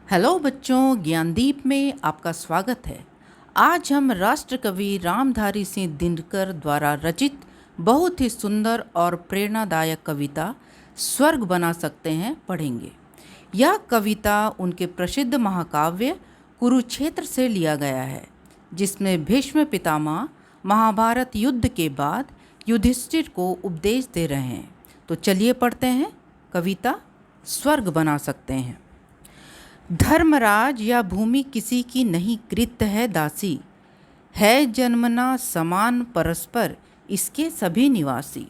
Hello बच्चों, ज्ञानदीप में आपका स्वागत है। आज हम राष्ट्र कवि रामधारी सिंह दिनकर द्वारा रचित बहुत ही सुंदर और प्रेरणादायक कविता स्वर्ग बना सकते हैं पढ़ेंगे। यह कविता उनके प्रसिद्ध महाकाव्य कुरुक्षेत्र से लिया गया है, जिसमें भीष्म पितामह महाभारत युद्ध के बाद युधिष्ठिर को उपदेश दे रहे हैं। तो चलिए पढ़ते हैं कविता स्वर्ग बना सकते हैं। धर्मराज या भूमि किसी की नहीं कृत है दासी, है जन्मना समान परस्पर इसके सभी निवासी।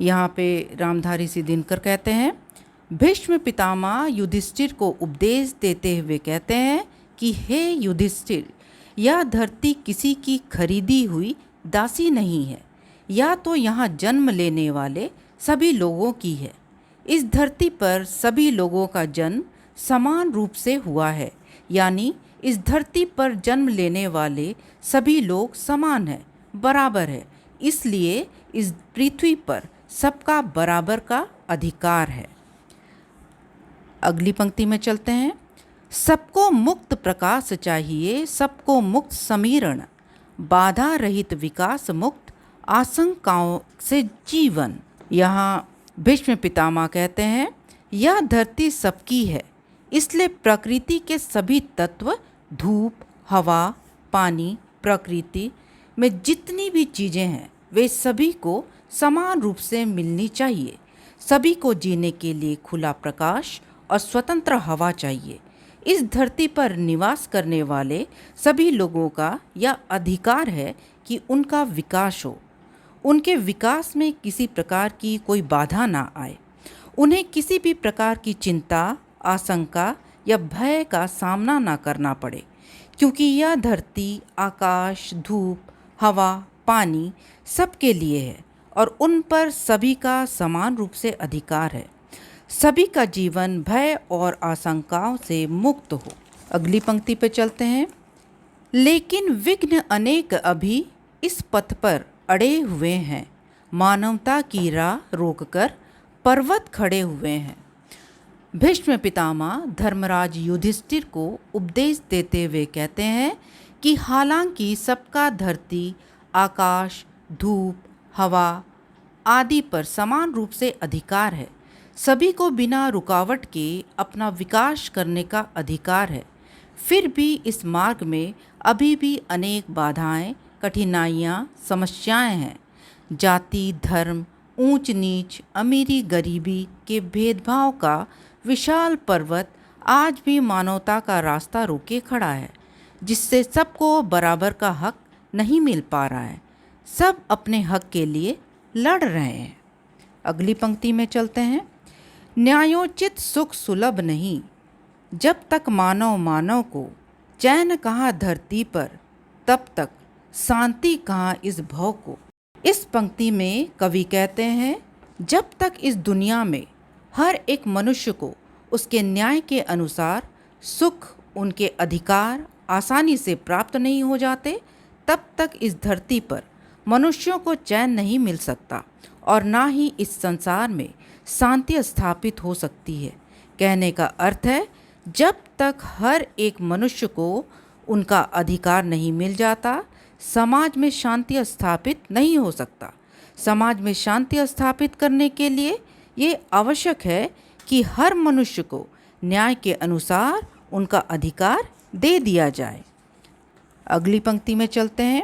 यहाँ पे रामधारी सिंह दिनकर कहते हैं, भीष्म पितामह युधिष्ठिर को उपदेश देते हुए कहते हैं कि हे युधिष्ठिर, यह धरती किसी की खरीदी हुई दासी नहीं है, या तो यहाँ जन्म लेने वाले सभी लोगों की है। इस धरती पर सभी लोगों का जन्म समान रूप से हुआ है, यानी इस धरती पर जन्म लेने वाले सभी लोग समान हैं, बराबर है। इसलिए इस पृथ्वी पर सबका बराबर का अधिकार है। अगली पंक्ति में चलते हैं। सबको मुक्त प्रकाश चाहिए, सबको मुक्त समीरण, बाधा रहित विकास, मुक्त आशंकाओं से जीवन। यहाँ भीष्म पितामह कहते हैं, यह धरती सबकी है, इसलिए प्रकृति के सभी तत्व, धूप, हवा, पानी, प्रकृति में जितनी भी चीज़ें हैं वे सभी को समान रूप से मिलनी चाहिए। सभी को जीने के लिए खुला प्रकाश और स्वतंत्र हवा चाहिए। इस धरती पर निवास करने वाले सभी लोगों का यह अधिकार है कि उनका विकास हो, उनके विकास में किसी प्रकार की कोई बाधा ना आए, उन्हें किसी भी प्रकार की चिंता, आशंका या भय का सामना ना करना पड़े, क्योंकि यह धरती, आकाश, धूप, हवा, पानी सबके लिए है और उन पर सभी का समान रूप से अधिकार है। सभी का जीवन भय और आशंकाओं से मुक्त हो। अगली पंक्ति पे चलते हैं। लेकिन विघ्न अनेक अभी इस पथ पर अड़े हुए हैं, मानवता की राह रोककर पर्वत खड़े हुए हैं। भीष्म पितामह धर्मराज युधिष्ठिर को उपदेश देते हुए कहते हैं कि हालांकि सबका धरती, आकाश, धूप, हवा आदि पर समान रूप से अधिकार है, सभी को बिना रुकावट के अपना विकास करने का अधिकार है, फिर भी इस मार्ग में अभी भी अनेक बाधाएं, कठिनाइयां, समस्याएं हैं। जाति, धर्म, ऊंच नीच, अमीरी गरीबी के भेदभाव का विशाल पर्वत आज भी मानवता का रास्ता रोके खड़ा है, जिससे सबको बराबर का हक नहीं मिल पा रहा है। सब अपने हक के लिए लड़ रहे हैं। अगली पंक्ति में चलते हैं। न्यायोचित सुख सुलभ नहीं, जब तक मानव मानव को चैन कहाँ धरती पर, तब तक शांति कहाँ इस भव को। इस पंक्ति में कवि कहते हैं, जब तक इस दुनिया में हर एक मनुष्य को उसके न्याय के अनुसार सुख, उनके अधिकार आसानी से प्राप्त नहीं हो जाते, तब तक इस धरती पर मनुष्यों को चैन नहीं मिल सकता और ना ही इस संसार में शांति स्थापित हो सकती है। कहने का अर्थ है, जब तक हर एक मनुष्य को उनका अधिकार नहीं मिल जाता, समाज में शांति स्थापित नहीं हो सकता। समाज में शांति स्थापित करने के लिए ये आवश्यक है कि हर मनुष्य को न्याय के अनुसार उनका अधिकार दे दिया जाए। अगली पंक्ति में चलते हैं।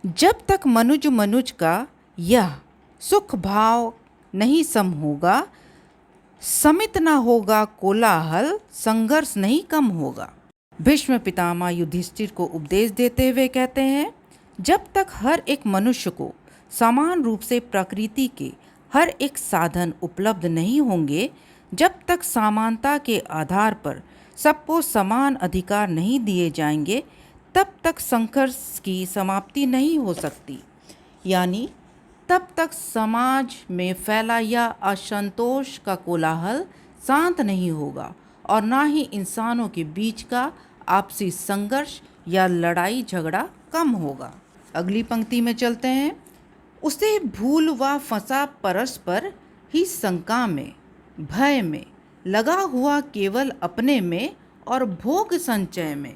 जब तक मनुज मनुज का यह सुख भाव नहीं सम होगा, समित न होगा कोलाहल, संघर्ष नहीं कम होगा। भीष्म पितामह युधिष्ठिर को उपदेश देते हुए कहते हैं, जब तक हर एक मनुष्य को समान रूप से प्रकृति के हर एक साधन उपलब्ध नहीं होंगे, जब तक समानता के आधार पर सबको समान अधिकार नहीं दिए जाएंगे, तब तक संघर्ष की समाप्ति नहीं हो सकती। यानी तब तक समाज में फैला या असंतोष का कोलाहल शांत नहीं होगा और ना ही इंसानों के बीच का आपसी संघर्ष या लड़ाई झगड़ा कम होगा। अगली पंक्ति में चलते हैं। उसे भूल व फंसा परस्पर ही शंका में, भय में, लगा हुआ केवल अपने में और भोग संचय में।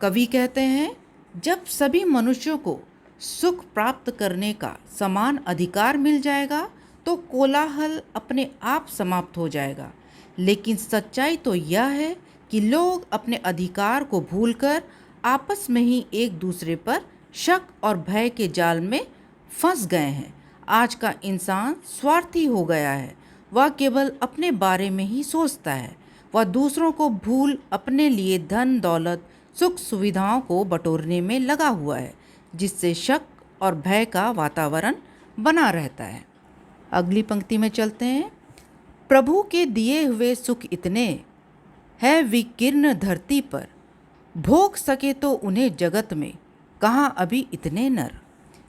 कवि कहते हैं, जब सभी मनुष्यों को सुख प्राप्त करने का समान अधिकार मिल जाएगा तो कोलाहल अपने आप समाप्त हो जाएगा। लेकिन सच्चाई तो यह है कि लोग अपने अधिकार को भूलकर आपस में ही एक दूसरे पर शक और भय के जाल में फंस गए हैं। आज का इंसान स्वार्थी हो गया है। वह केवल अपने बारे में ही सोचता है। वह दूसरों को भूल अपने लिए धन दौलत सुख सुविधाओं को बटोरने में लगा हुआ है, जिससे शक और भय का वातावरण बना रहता है। अगली पंक्ति में चलते हैं। प्रभु के दिए हुए सुख इतने है विकीर्ण धरती पर, भोग सके तो उन्हें जगत में कहाँ अभी इतने नर।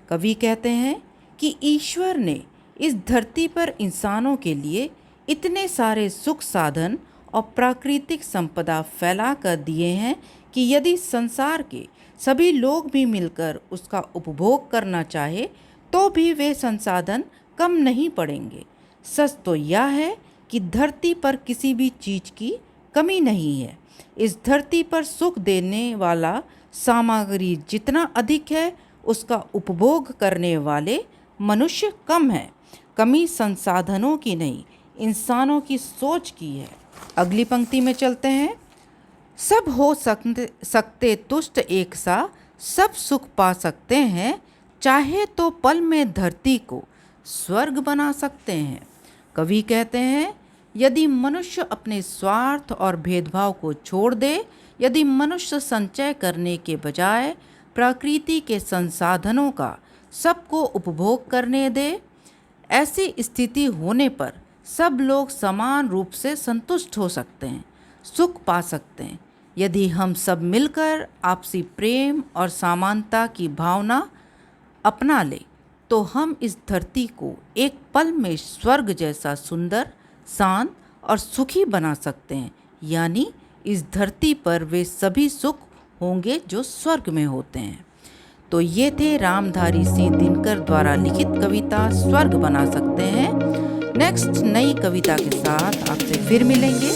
कवि कहते हैं कि ईश्वर ने इस धरती पर इंसानों के लिए इतने सारे सुख साधन और प्राकृतिक संपदा फैला कर दिए हैं कि यदि संसार के सभी लोग भी मिलकर उसका उपभोग करना चाहे तो भी वे संसाधन कम नहीं पड़ेंगे। सच तो यह है कि धरती पर किसी भी चीज़ की कमी नहीं है। इस धरती पर सुख देने वाला सामग्री जितना अधिक है, उसका उपभोग करने वाले मनुष्य कम है। कमी संसाधनों की नहीं, इंसानों की सोच की है। अगली पंक्ति में चलते हैं। सब हो सकते तुष्ट एक सा, सब सुख पा सकते हैं, चाहे तो पल में धरती को स्वर्ग बना सकते हैं। कवि कहते हैं, यदि मनुष्य अपने स्वार्थ और भेदभाव को छोड़ दे, यदि मनुष्य संचय करने के बजाय प्रकृति के संसाधनों का सबको उपभोग करने दे, ऐसी स्थिति होने पर सब लोग समान रूप से संतुष्ट हो सकते हैं, सुख पा सकते हैं। यदि हम सब मिलकर आपसी प्रेम और समानता की भावना अपना ले तो हम इस धरती को एक पल में स्वर्ग जैसा सुंदर, शांत और सुखी बना सकते हैं। यानी इस धरती पर वे सभी सुख होंगे जो स्वर्ग में होते हैं। तो ये थे रामधारी सिंह दिनकर द्वारा लिखित कविता स्वर्ग बना सकते हैं। नेक्स्ट नई कविता के साथ आपसे फिर मिलेंगे।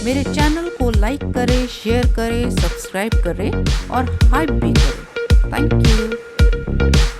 मेरे चैनल को लाइक करें, शेयर करें, सब्सक्राइब करें और हाइप भी करें। Thank you.